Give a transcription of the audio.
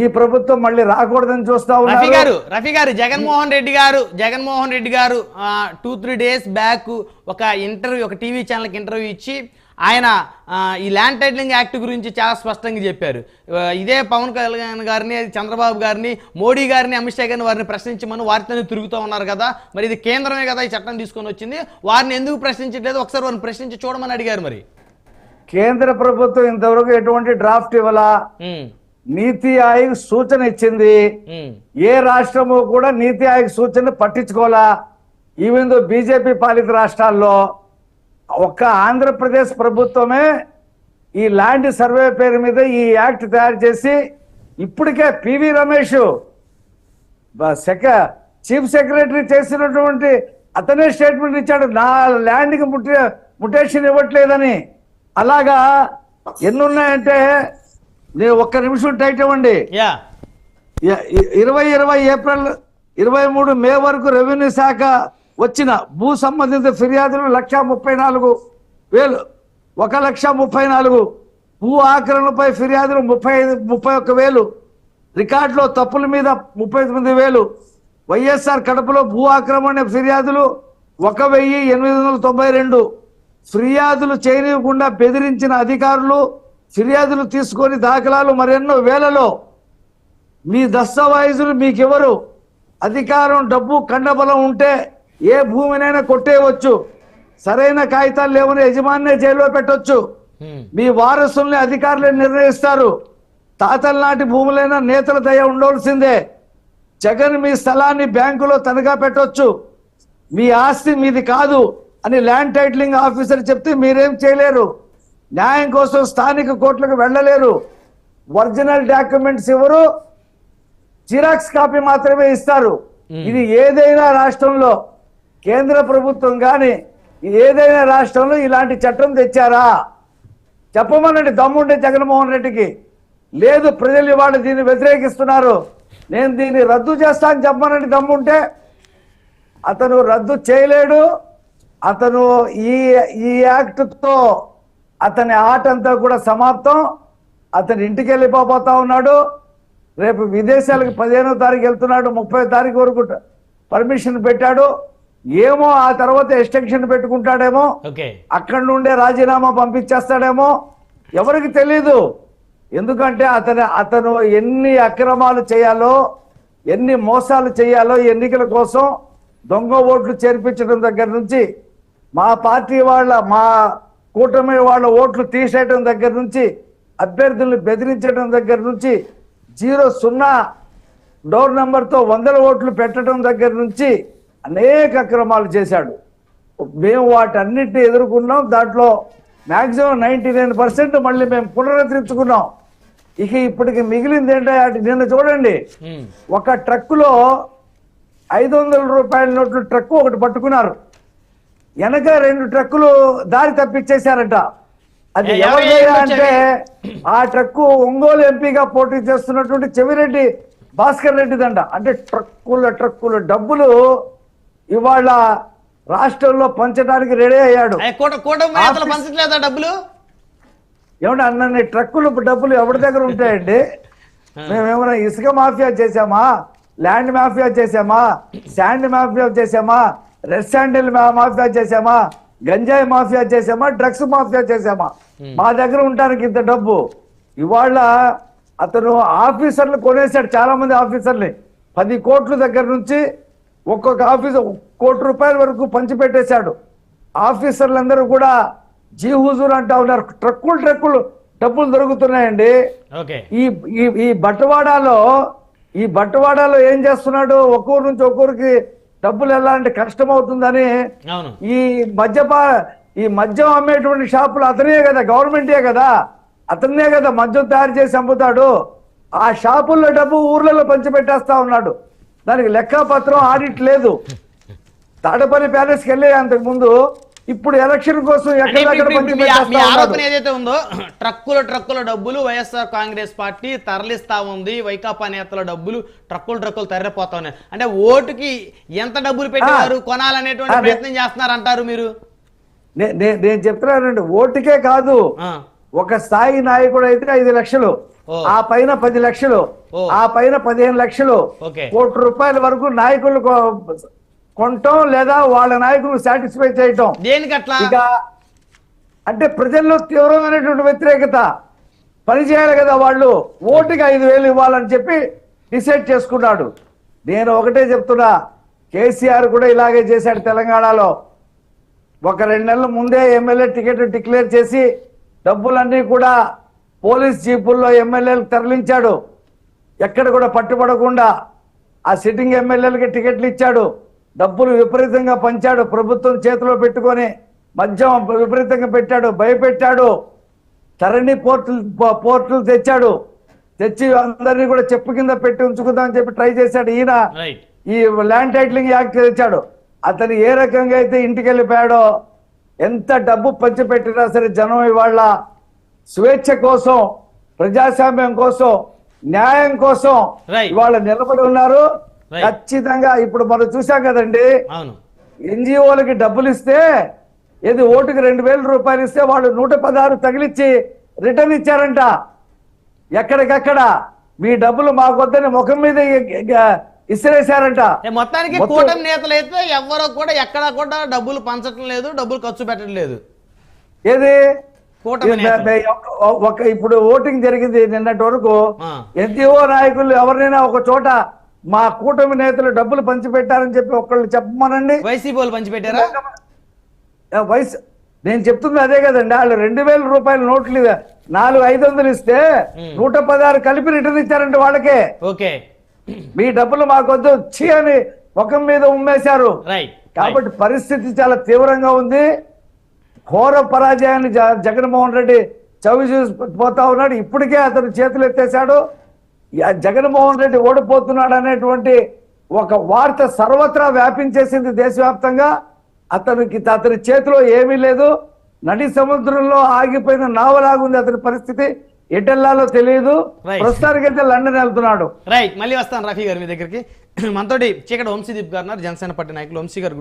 ఈ ప్రభుత్వం మళ్ళీ రాకూడదని చూస్తా ఉన్నారు. రఫీ గారు జగన్మోహన్ రెడ్డి గారు 2-3 డేస్ బ్యాక్ ఒక ఇంటర్వ్యూ, ఒక టీవీ ఛానల్కి ఇంటర్వ్యూ ఇచ్చి ఆయన ఈ ల్యాండ్ టైటిలింగ్ యాక్ట్ గురించి చాలా స్పష్టంగా చెప్పారు. ఇదే పవన్ కళ్యాణ్ గారిని, చంద్రబాబు గారిని, మోడీ గారిని, అమిత్ షా గారిని వారిని ప్రశ్నించమని వారితోనే తిరుగుతూ ఉన్నారు కదా, మరి ఇది కేంద్రమే కదా ఈ చట్టం తీసుకొని వచ్చింది, వారిని ఎందుకు ప్రశ్నించట్లేదు, ఒకసారి వారిని ప్రశ్నించి చూడమని అడిగారు. మరి కేంద్ర ప్రభుత్వం ఇంతవరకు ఎటువంటి డ్రాఫ్ట్ ఇవ్వాలా, నీతి ఆయోగ్ సూచన ఇచ్చింది, ఏ రాష్ట్రము కూడా నీతి ఆయోగ్ సూచన పట్టించుకోవాలా. ఈవెన్ దో బీజేపీ పాలిత రాష్ట్రాల్లో ఒక్క ఆంధ్రప్రదేశ్ ప్రభుత్వమే ఈ ల్యాండ్ సర్వే పేరు మీద ఈ యాక్ట్ తయారు చేసి ఇప్పటికే పివి రమేష్ చీఫ్ సెక్రటరీ చేసినటువంటి అతనే స్టేట్మెంట్ ఇచ్చాడు, నా ల్యాండ్కి ముటేషన్ ఇవ్వట్లేదని. అలాగా ఎన్నున్నాయంటే, నేను ఒక్క నిమిషం టైట్ ఇవ్వండి. 2020 ఏప్రిల్ 23 మే వరకు రెవెన్యూ శాఖ వచ్చిన భూ సంబంధిత ఫిర్యాదులు 1,34,000, 1,34,000. భూ ఆక్రమణపై ఫిర్యాదులు 31,000. రికార్డులో తప్పుల మీద 39,000. వైఎస్ఆర్ కడపలో భూ ఆక్రమణ ఫిర్యాదులు 1,892. ఫిర్యాదులు చేయనివ్వకుండా బెదిరించిన అధికారులు, ఫిర్యాదులు తీసుకొని దాఖలాలు మరెన్నో వేలలో. మీ దస్తావాయిజులు మీకెవరు? అధికారం, డబ్బు, కండబలం ఉంటే ఏ భూమినైనా కొట్టేయవచ్చు. సరైన కాగితాలు లేవని యజమానినే జైల్లో పెట్టొచ్చు. మీ వారసుల్ని అధికారులే నిర్ణయిస్తారు. తాతల నాటి భూములైనా నేతల దయ ఉండవలసిందే. జగన్ మీ స్థలాన్ని బ్యాంకులో తనఖా పెట్టొచ్చు. మీ ఆస్తి మీది కాదు అని ల్యాండ్ టైటిలింగ్ ఆఫీసర్ చెప్తే మీరేం చేయలేరు. న్యాయం కోసం స్థానిక కోర్టులకు వెళ్ళలేరు. ఒరిజినల్ డాక్యుమెంట్స్ ఇవ్వరు, జిరాక్స్ కాపీ మాత్రమే ఇస్తారు. ఇది ఏదైనా రాష్ట్రంలో, కేంద్ర ప్రభుత్వం కానీ ఏదైనా రాష్ట్రంలో ఇలాంటి చట్టం తెచ్చారా? చెప్పమనండి దమ్ముంటే జగన్మోహన్ రెడ్డికి. లేదు, ప్రజలు ఇవాళ దీన్ని వ్యతిరేకిస్తున్నారు, నేను దీన్ని రద్దు చేస్తాను చెప్పమనండి దమ్ముంటే. అతను రద్దు చేయలేడు. అతను ఈ యాక్ట్తో అతని ఆట అంతా కూడా సమాప్తం. అతను ఇంటికి వెళ్ళిపోతా ఉన్నాడు. రేపు విదేశాలకు 15వ తారీఖు వెళ్తున్నాడు, 30వ తారీఖు వరకు పర్మిషన్ పెట్టాడు. ఏమో ఆ తర్వాత ఎక్స్టెన్షన్ పెట్టుకుంటాడేమో, అక్కడి నుండే రాజీనామా పంపించేస్తాడేమో, ఎవరికి తెలీదు. ఎందుకంటే అతను ఎన్ని అక్రమాలు చేయాలో, ఎన్ని మోసాలు చేయాలో ఎన్నికల కోసం దొంగ ఓట్లు చేర్పించడం దగ్గర నుంచి, మా పార్టీ మా కూటమి వాళ్ళ ఓట్లు తీసేయడం దగ్గర నుంచి, అభ్యర్థుల్ని బెదిరించడం దగ్గర నుంచి, 0 డోర్ నెంబర్తో 100 ఓట్లు పెట్టడం దగ్గర నుంచి అనేక అక్రమాలు చేశాడు. మేము వాటన్నిటిని ఎదుర్కొన్నాం. దాంట్లో మ్యాక్సిమం 99% మళ్ళీ మేము పునరుద్ధరించుకున్నాం. ఇక ఇప్పటికి మిగిలింది ఏంటంటే, నిన్న చూడండి, ఒక ట్రక్కులో 500 రూపాయల నోట్లు ట్రక్కు ఒకటి పట్టుకున్నారు. వెనక 2 ట్రక్కులు దారి తప్పించేశారట. అది ఎవరిదైనా అంటే ఆ ట్రక్కు ఒంగోలు ఎంపీగా పోటీ చేస్తున్నటువంటి చెవిరెడ్డి భాస్కర్ రెడ్డిదంట. అంటే ట్రక్కుల డబ్బులు ఇవాళ రాష్ట్రంలో పంచడానికి రెడీ అయ్యాడు. ఏమంటే అన్నీ ట్రక్కులు డబ్బులు ఎవరి దగ్గర ఉంటాయండి? మేమేమైనా ఇసుక మాఫియా చేసామా, ల్యాండ్ మాఫియా చేసామా, శాండ్ మాఫియా చేసామా, రెడ్ శాండిల్ మాఫియా చేసామా, గంజాయి మాఫియా చేసామా, డ్రగ్స్ మాఫియా చేసామా? మా దగ్గర ఉండడానికి ఇంత డబ్బు. ఇవాళ అతను ఆఫీసర్లు కొనేశాడు, చాలా మంది ఆఫీసర్ని. 10 కోట్ల దగ్గర నుంచి ఒక్కొక్క ఆఫీసర్ 1 కోటి రూపాయల వరకు పంచిపెట్టేశాడు. ఆఫీసర్లందరూ కూడా జీ హుజూర్ అంటా ఉన్నారు. ట్రక్కులు డబ్బులు దొరుకుతున్నాయండి. ఈ బట్టవాడాలో ఏం చేస్తున్నాడు? ఒక్కొక్కరి నుంచి ఒక్కొక్కరికి డబ్బులు వెళ్ళాలంటే కష్టం అవుతుందని ఈ మద్యం అమ్మేటువంటి షాపులు అతనే కదా, గవర్నమెంటే కదా, అతనే కదా మద్యం తయారు చేసి అమ్ముతాడు. ఆ షాపుల్లో డబ్బు ఊర్లలో పంచిపెట్టేస్తా ఉన్నాడు. దానికి లెక్కపత్రం, ఆడిట్ లేదు. తాడపల్లి ప్యాలెస్కి వెళ్ళే అంతకు ముందు ఇప్పుడు ఎలక్షన్ కోసం ఆరోపణ ఏదైతే ఉందో, ట్రక్కుల డబ్బులు వైఎస్ఆర్ కాంగ్రెస్ పార్టీ తరలిస్తా ఉంది, వైకాపా నేతల డబ్బులు ట్రక్కులు తరలిపోతా ఉన్నాయి అంటే ఓటుకి ఎంత డబ్బులు పెట్టారు కొనాలనేటువంటి ప్రయత్నం చేస్తున్నారు అంటారు మీరు? నేను చెప్తున్నానండి, ఓటుకే కాదు, ఒక స్థాయి నాయకుడు అయితే 5 లక్షలు, ఓ. ఆ పైన 10 లక్షలు, ఓ. ఆ పైన 15 లక్షలు, ఓకే. ₹1,00,00,000 వరకు నాయకులు కొనటం లేదా వాళ్ళ నాయకులు సాటిస్ఫై చేయటం. దేనికి అట్లా? ఇక అంటే ప్రజల్లో తీవ్రమైనటువంటి వ్యతిరేకత, పని చేయాలి కదా వాళ్ళు, ఓటుకి 5,000 ఇవ్వాలని చెప్పి డిసైడ్ చేసుకున్నాడు. నేను ఒకటే చెప్తున్నా, కేసీఆర్ కూడా ఇలాగే చేశాడు తెలంగాణలో. ఒక 2 నెలల ముందే ఎమ్మెల్యే టికెట్ డిక్లేర్ చేసి డబ్బులన్నీ కూడా పోలీస్ జీపుల్లో ఎమ్మెల్యేలకు తరలించాడు. ఎక్కడ కూడా పట్టుబడకుండా ఆ సిట్టింగ్ ఎమ్మెల్యేలకి టికెట్లు ఇచ్చాడు. డబ్బులు విపరీతంగా పంచాడు. ప్రభుత్వం చేతిలో పెట్టుకొని మద్యం విపరీతంగా పెట్టాడు, భయపెట్టాడు. ధరణి పోర్టులు తెచ్చాడు. తెచ్చి అందరినీ కూడా చెప్పు కింద పెట్టి ఉంచుకుందామని చెప్పి ట్రై చేశాడు. ఈయన ఈ ల్యాండ్ టైటిలింగ్ యాక్ట్ తెచ్చాడు. అతను ఏ రకంగా అయితే ఇంటికి వెళ్ళిపోయాడో, ఎంత డబ్బు పంచిపెట్టినా సరే జనం ఇవాళ స్వేచ్ఛ కోసం, ప్రజాస్వామ్యం కోసం, న్యాయం కోసం ఇవాళ నిలబడి ఉన్నారు. ఖచ్చితంగా ఇప్పుడు మనం చూసాం కదండి, ఎన్జిఓలకి డబ్బులు ఇస్తే ఏది ఓటుకి ₹2,000 ఇస్తే వాళ్ళు 116 తగిలిచ్చి రిటర్న్ ఇచ్చారంట. ఎక్కడికక్కడ మీ డబ్బులు మాకొద్దని ముఖం మీద ఇసిరేశారంట. మొత్తానికి కూటమి నేతలు అయితే ఎవరో కూడా ఎక్కడా కూడా డబ్బులు పంచడం లేదు, డబ్బులు ఖర్చు పెట్టడం లేదు. ఏది ఇప్పుడు ఓటింగ్ జరిగింది నిన్నటి వరకు, ఎన్జిఓ నాయకులు ఎవరినైనా ఒక చోట మా కూటమి నేతలు డబ్బులు పంచిపెట్టారని చెప్పి ఒకళ్ళు చెప్పమనండి. వైసీపీ వాళ్ళు పంచిపెట్టారా? నేను చెప్తుంది అదే కదండి. వాళ్ళు ₹2,000 నోట్లు 4,500 ఇస్తే 116 కలిపి రిటర్న్ ఇచ్చారంటే వాళ్ళకే. ఓకే, మీ డబ్బులు మాకొద్దు వచ్చి అని ముఖం మీద ఉమ్మేశారు. కాబట్టి పరిస్థితి చాలా తీవ్రంగా ఉంది. ఘోర పరాజయాన్ని జగన్మోహన్ రెడ్డి చవి చూసిపోతా ఉన్నాడు. ఇప్పటికే అతను చేతులు ఎత్తేశాడు. జగన్మోహన్ రెడ్డి ఓడిపోతున్నాడు అనేటువంటి ఒక వార్త సర్వత్రా వ్యాపించేసింది దేశవ్యాప్తంగా. అతని చేతిలో ఏమీ లేదు. నడి సముద్రంలో ఆగిపోయిన నావలాగుంది అతని పరిస్థితి. ఎటెల్లాలో తెలియదు. ప్రస్తుతానికైతే లండన్ వెళ్తున్నాడు. రైట్, మళ్ళీ వస్తాను రఫీ గారు మీ దగ్గరికి. మనతోటి చీకటి వంశీదీప్ గారు, జనసేన పార్టీ నాయకులు. వంశీ గారు.